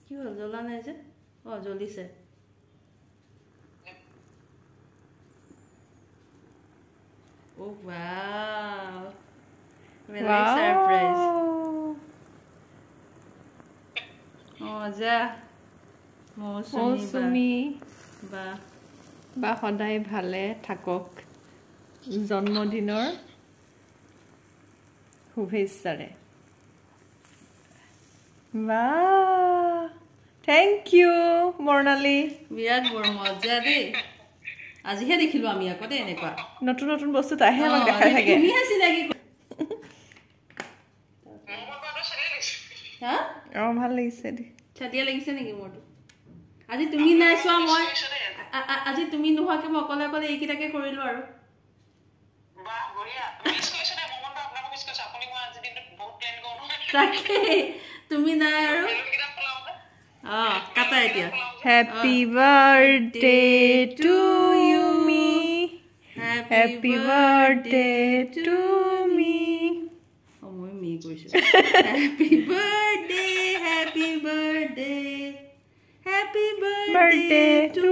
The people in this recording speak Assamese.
কি হল জ্বলা নাই যে জ্বলিছে Oh wow. Very nice surprise. Oh ja. Mosumi ba hodai bhale thakok জন্মদিনৰ শুভেচ্ছাৰে বা থ্যাংক ইউ মৰ্ণালী বিৰাট বৰ মজা দেই আজিহে দেখিলো আমি আকতে এনেকুৱা নতুন নতুন বস্তু তাহে আমাক দেখাই থাকে তুমি হাসি লাগি হা ভাল লাগিছে দে ছাতিয়া লাগিছে নেকি মোৰটো আজি তুমি নাই চোৱা মই আজি তুমি নোহাকে মই অকলে অকলে এইকিটাকে কৰিলো আৰু বাহ বঢ়িয়া মিছ কৰিছে দে মমনটো আপোনাক মিছ কৰিছে আপুনি মই আজি দিনটো বহুত প্লেন কৰো তাকে তুমি নাই আৰু কাটা এতিয়া happy birthday to you me happy birthday to me মই মি কৈছো happy birthday happy birthday two